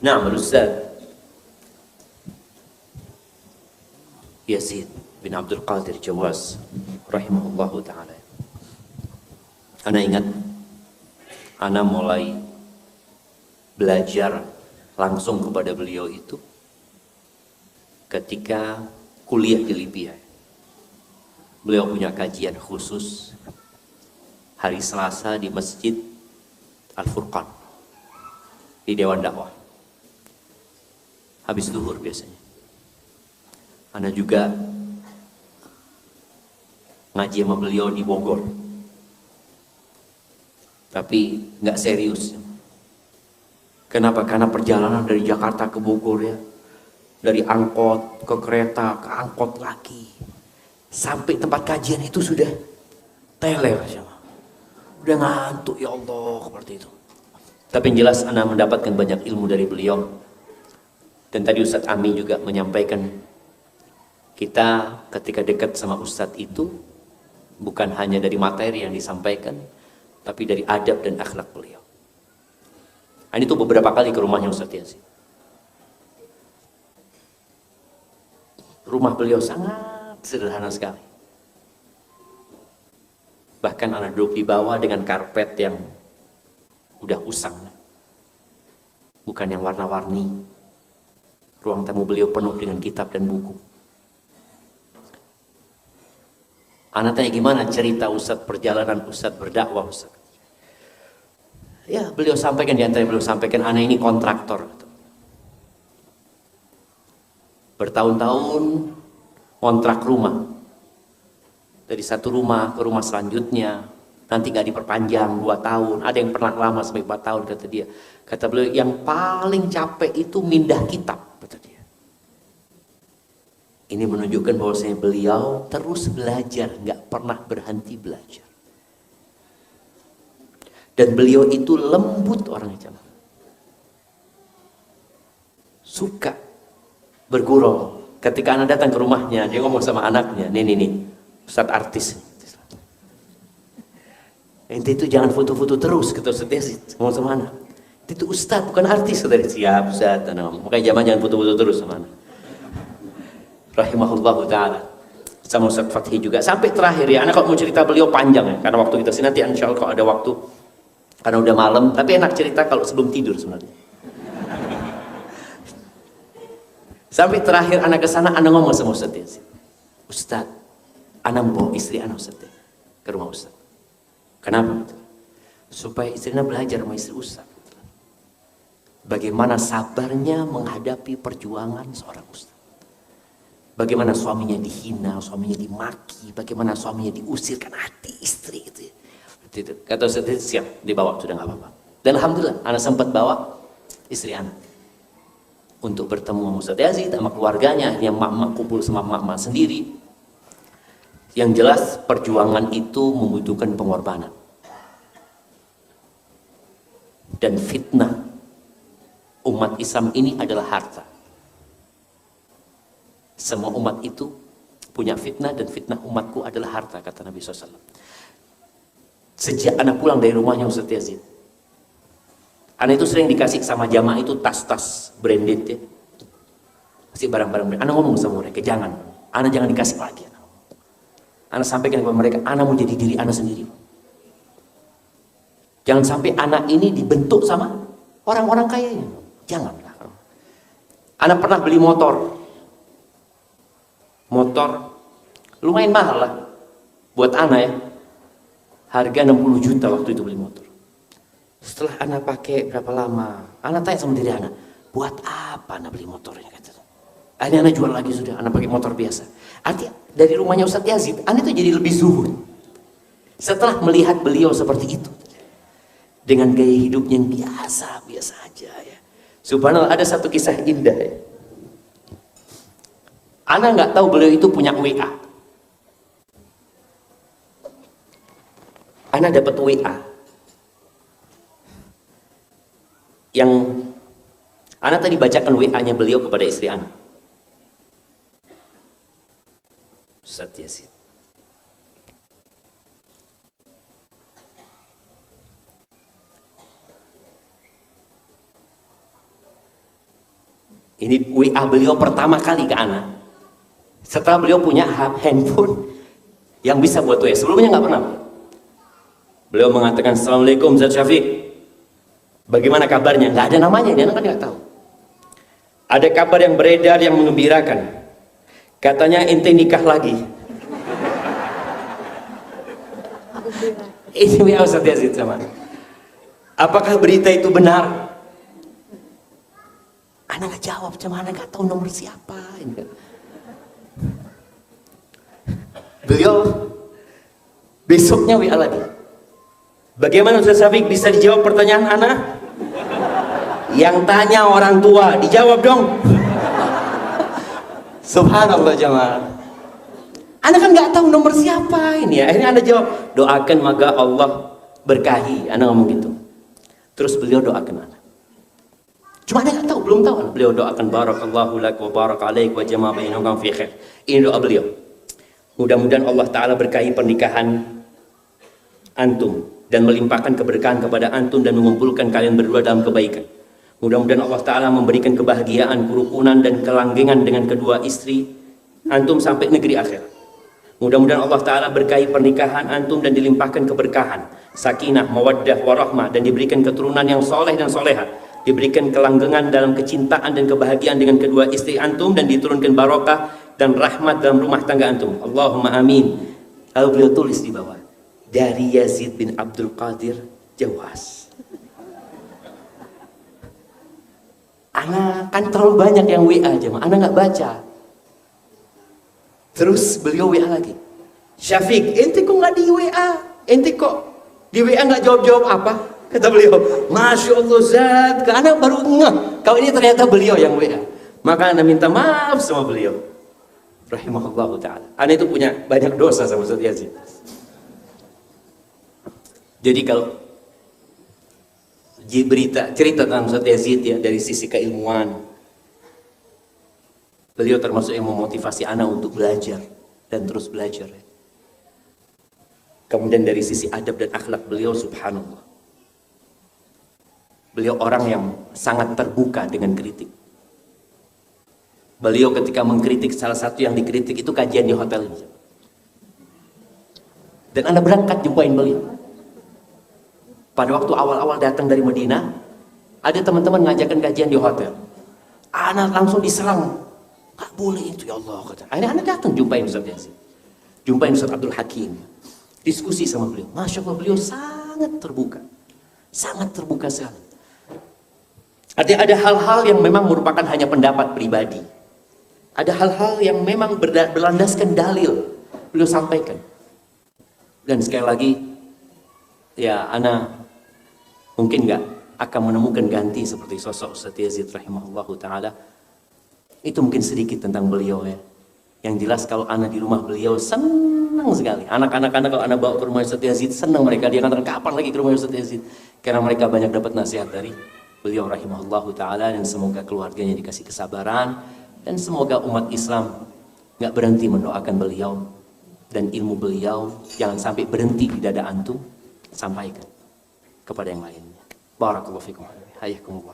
Nah, Ustaz Yazid bin Abdul Qadir Jawas rahimahullahu ta'ala. Ana ingat, ana mulai belajar langsung kepada beliau itu ketika kuliah di Libya. Beliau punya kajian khusus hari Selasa di Masjid Al-Furqan di Dewan Dakwah. Habis zuhur biasanya. Ana juga ngaji sama beliau di Bogor. Tapi nggak serius. Kenapa? Karena perjalanan dari Jakarta ke Bogor ya, dari angkot ke kereta ke angkot lagi, sampai tempat kajian itu sudah teler, udah ngantuk ya Allah seperti itu. Tapi yang jelas ana mendapatkan banyak ilmu dari beliau. Dan tadi Ustadz Ami juga menyampaikan, kita ketika dekat sama Ustadz itu bukan hanya dari materi yang disampaikan, tapi dari adab dan akhlak beliau. Ini tuh beberapa kali ke rumahnya Ustadz Yazid. Rumah beliau sangat sederhana sekali. Bahkan anak duduk di bawah dengan karpet yang udah usang, bukan yang warna-warni. Ruang tamu beliau penuh dengan kitab dan buku. Anak tanya, gimana cerita Ustadz, perjalanan Ustadz berdakwah Ustadz? Ya, beliau sampaikan, di antara beliau sampaikan, anak ini kontraktor. Bertahun-tahun kontrak rumah. Dari satu rumah ke rumah selanjutnya, nanti gak diperpanjang 2 tahun. Ada yang pernah lama sampai 4 tahun, kata dia. Kata beliau, yang paling capek itu mindah kitab, kata dia. Ini menunjukkan bahwasanya beliau terus belajar, gak pernah berhenti belajar. Dan beliau itu lembut orangnya, suka bergurau. Ketika anak datang ke rumahnya, dia ngomong sama anaknya, nih, Ustadz artis. Ente itu jangan foto-foto terus, kata Ustadz Yazid, ngomong sama anak. Itu Ustadz bukan artis, kata dia. Siap Ustadz, makanya jangan foto-foto terus sama anak. Rahimahullahu ta'ala. Sama Ustadz Fathi juga. Sampai terakhir ya, anak kalau mau cerita beliau panjang ya, karena waktu kita sini nanti insya Allah kalau ada waktu, karena udah malam, tapi enak cerita kalau sebelum tidur sebenarnya. Sampai terakhir anak kesana, anak ngomong sama Ustadz Yazid, Ustadz, anak bawa istri anak Ustadz ke rumah Ustadz. Kenapa? Supaya istrinya belajar sama istri Ustadz. Bagaimana sabarnya menghadapi perjuangan seorang Ustadz. Bagaimana suaminya dihina, suaminya dimaki, bagaimana suaminya diusirkan hati istri gitu ya. Kata Ustadz, siap, dibawa, sudah nggak apa-apa. Dan alhamdulillah, anak sempat bawa istri anak untuk bertemu sama Ustadz Yazid, sama keluarganya. Yang mak-mak kumpul sama mak-mak sendiri. Yang jelas perjuangan itu membutuhkan pengorbanan. Dan fitnah umat Islam ini adalah harta. Semua umat itu punya fitnah, dan fitnah umatku adalah harta, kata Nabi SAW. Sejak anak pulang dari rumahnya Ustadz Yazid, anak itu sering dikasih sama jamaah itu tas-tas branded ya. Kasih barang-barang branded. Anak ngomong sama mereka, jangan. Anak jangan dikasih lagi. Anak sampaikan kepada mereka, anak mau jadi diri anak sendiri. Jangan sampai anak ini dibentuk sama orang-orang kaya ini. Janganlah. Anak pernah beli motor lumayan mahal lah buat anak ya, harga 60 juta waktu itu beli motor. Setelah anak pakai berapa lama, anak tanya sama diri anak, buat apa anak beli motornya, kata. Akhirnya anak jual lagi, sudah anak pakai motor biasa. Artinya dari rumahnya Ustadz Yazid, anak itu jadi lebih zuhud setelah melihat beliau seperti itu, dengan gaya hidupnya yang biasa aja ya. Subhanallah, ada satu kisah indah ya. Ana nggak tahu beliau itu punya WA. Ana dapat WA yang Ana tadi bacakan WA-nya beliau kepada istri Ana. Ustadz Yazid, Ini WA beliau pertama kali ke ana. Setelah beliau punya handphone yang bisa buat WA. Sebelumnya nggak pernah. Beliau mengatakan, Assalamualaikum Ustaz Syafiq. Bagaimana kabarnya? Nggak ada namanya, dia kan nggak tahu. Ada kabar yang beredar yang mengembirakan. Katanya ente nikah lagi. Ini WA Ustaz Yazid sama. Apakah berita itu benar? Ana nggak jawab, cuman ana nggak tahu nomor siapa. Beliau besoknya WA lagi. Bagaimana Ustaz Syafiq, bisa dijawab pertanyaan ana? Yang tanya orang tua, dijawab dong. Subhanallah jemaah. Ana kan nggak tahu nomor siapa ini ya. Akhirnya ana jawab, doakan maka Allah berkahi. Ana ngomong gitu. Terus beliau doakan ana. Cuma ana nggak tahu, belum tahu. Beliau doakan barakallahu lak wa barak alaik wa jama'a bainakum fi khair. Ini doa beliau. Mudah-mudahan Allah Ta'ala berkahi pernikahan antum dan melimpahkan keberkahan kepada antum dan mengumpulkan kalian berdua dalam kebaikan. Mudah-mudahan Allah Ta'ala memberikan kebahagiaan, kerukunan dan kelanggengan dengan kedua istri antum sampai negeri akhir. Mudah-mudahan Allah Ta'ala berkahi pernikahan antum dan dilimpahkan keberkahan, sakinah, mawaddah, warahmah, dan diberikan keturunan yang soleh dan soleha. Diberikan kelanggengan dalam kecintaan dan kebahagiaan dengan kedua istri antum dan diturunkan barokah dan rahmat dalam rumah tangga antum. Allahumma amin. Lalu beliau tulis di bawah, dari Yazid bin Abdul Qadir Jawas. Ana kan terlalu banyak yang WA aja, ana nggak baca. Terus beliau WA lagi, Syafiq, ente kok nggak di WA? Ente kok di WA nggak jawab-jawab apa? Kata beliau, Masya Allah Zat, ke ana baru ngeh kalau ini ternyata beliau yang WA. Maka ana minta maaf sama beliau. Rahimahullah ta'ala. Ana itu punya banyak dosa sama Ustaz Yazid. Jadi kalau cerita tentang Ustaz Yazid ya, dari sisi keilmuan, beliau termasuk yang memotivasi ana untuk belajar dan terus belajar. Kemudian dari sisi adab dan akhlak beliau, subhanallah, beliau orang yang sangat terbuka dengan kritik. Beliau ketika mengkritik, salah satu yang dikritik itu kajian di hotel. Dan ana berangkat jumpain beliau. Pada waktu awal-awal datang dari Madinah, ada teman-teman ngajakan kajian di hotel. Ana langsung diserang. Gak boleh itu ya Allah, kata. Akhirnya ana datang jumpain Ustaz Yazid. Jumpain Ustaz Abdul Hakim. Diskusi sama beliau. Masya Allah, beliau sangat terbuka. Sangat terbuka sekali. Artinya ada hal-hal yang memang merupakan hanya pendapat pribadi. Ada hal-hal yang memang berlandaskan dalil. Beliau sampaikan. Dan sekali lagi, ya ana mungkin nggak akan menemukan ganti seperti sosok Ustaz Yazid rahimahullahu ta'ala. Itu mungkin sedikit tentang beliau ya. Yang jelas kalau ana di rumah beliau senang sekali. Anak-anak kalau ana bawa ke rumah Ustaz Yazid, senang mereka. Dia katakan kapan lagi ke rumah Ustaz Yazid. Karena mereka banyak dapat nasihat dari beliau rahimahullahu ta'ala. Dan semoga keluarganya dikasih kesabaran. Dan semoga umat Islam nggak berhenti mendoakan beliau. Dan ilmu beliau jangan sampai berhenti di dada antum. Sampaikan kepada yang lainnya. Barakallahu fikum. Hayakumullah.